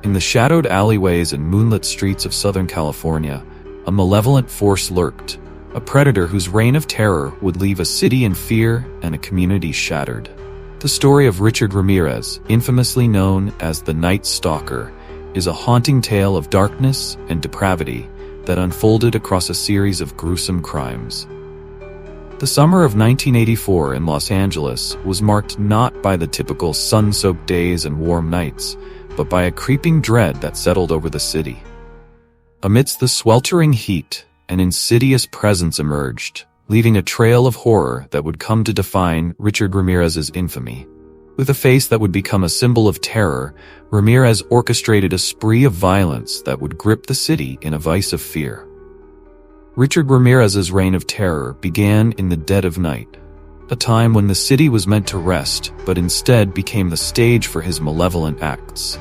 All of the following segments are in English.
In the shadowed alleyways and moonlit streets of Southern California, a malevolent force lurked, a predator whose reign of terror would leave a city in fear and a community shattered. The story of Richard Ramirez, infamously known as the Night Stalker, is a haunting tale of darkness and depravity that unfolded across a series of gruesome crimes. The summer of 1984 in Los Angeles was marked not by the typical sun-soaked days and warm nights, but by a creeping dread that settled over the city. Amidst the sweltering heat, an insidious presence emerged, leaving a trail of horror that would come to define Richard Ramirez's infamy. With a face that would become a symbol of terror, Ramirez orchestrated a spree of violence that would grip the city in a vice of fear. Richard Ramirez's reign of terror began in the dead of night, a time when the city was meant to rest, but instead became the stage for his malevolent acts.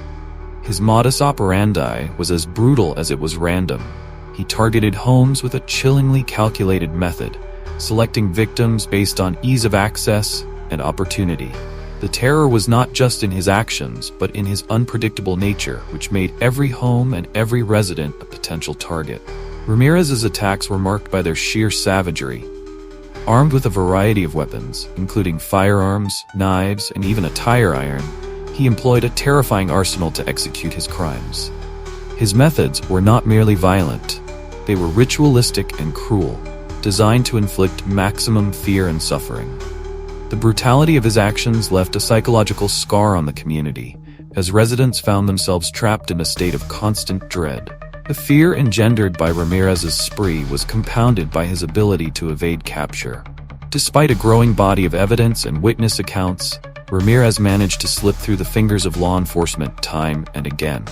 His modus operandi was as brutal as it was random. He targeted homes with a chillingly calculated method, selecting victims based on ease of access and opportunity. The terror was not just in his actions, but in his unpredictable nature, which made every home and every resident a potential target. Ramirez's attacks were marked by their sheer savagery. Armed with a variety of weapons, including firearms, knives, and even a tire iron, he employed a terrifying arsenal to execute his crimes. His methods were not merely violent. They were ritualistic and cruel, designed to inflict maximum fear and suffering. The brutality of his actions left a psychological scar on the community, as residents found themselves trapped in a state of constant dread. The fear engendered by Ramirez's spree was compounded by his ability to evade capture. Despite a growing body of evidence and witness accounts, Ramirez managed to slip through the fingers of law enforcement time and again.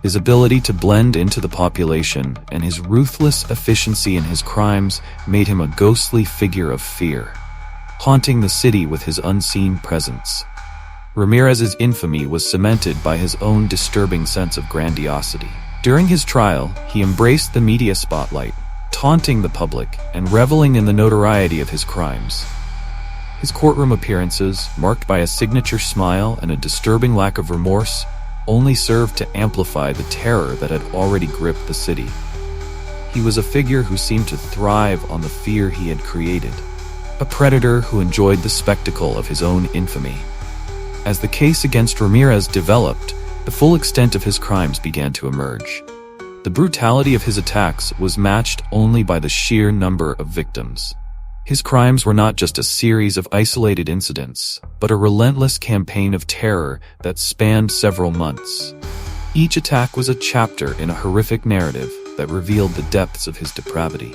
His ability to blend into the population and his ruthless efficiency in his crimes made him a ghostly figure of fear, haunting the city with his unseen presence. Ramirez's infamy was cemented by his own disturbing sense of grandiosity. During his trial, he embraced the media spotlight, taunting the public and reveling in the notoriety of his crimes. His courtroom appearances, marked by a signature smile and a disturbing lack of remorse, only served to amplify the terror that had already gripped the city. He was a figure who seemed to thrive on the fear he had created, a predator who enjoyed the spectacle of his own infamy. As the case against Ramirez developed, the full extent of his crimes began to emerge. The brutality of his attacks was matched only by the sheer number of victims. His crimes were not just a series of isolated incidents, but a relentless campaign of terror that spanned several months. Each attack was a chapter in a horrific narrative that revealed the depths of his depravity.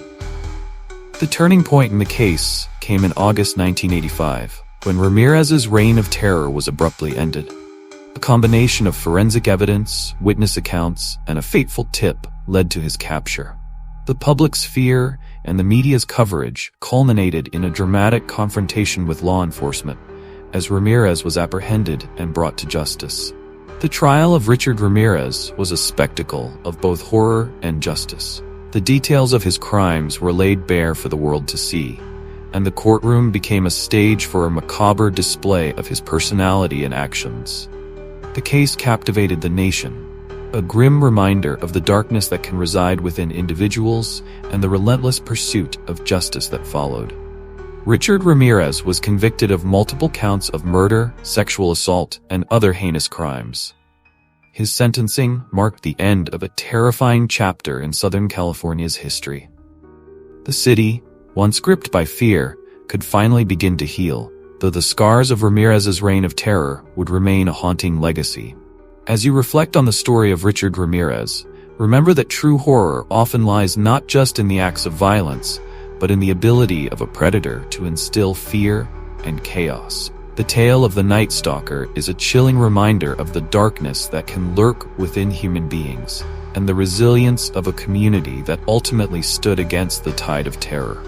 The turning point in the case came in August 1985, when Ramirez's reign of terror was abruptly ended. A combination of forensic evidence, witness accounts, and a fateful tip led to his capture. The public's fear and the media's coverage culminated in a dramatic confrontation with law enforcement, as Ramirez was apprehended and brought to justice. The trial of Richard Ramirez was a spectacle of both horror and justice. The details of his crimes were laid bare for the world to see, and the courtroom became a stage for a macabre display of his personality and actions. The case captivated the nation, a grim reminder of the darkness that can reside within individuals and the relentless pursuit of justice that followed. Richard Ramirez was convicted of multiple counts of murder, sexual assault, and other heinous crimes. His sentencing marked the end of a terrifying chapter in Southern California's history. The city, once gripped by fear, could finally begin to heal, though the scars of Ramirez's reign of terror would remain a haunting legacy. As you reflect on the story of Richard Ramirez, remember that true horror often lies not just in the acts of violence, but in the ability of a predator to instill fear and chaos. The tale of the Night Stalker is a chilling reminder of the darkness that can lurk within human beings, and the resilience of a community that ultimately stood against the tide of terror.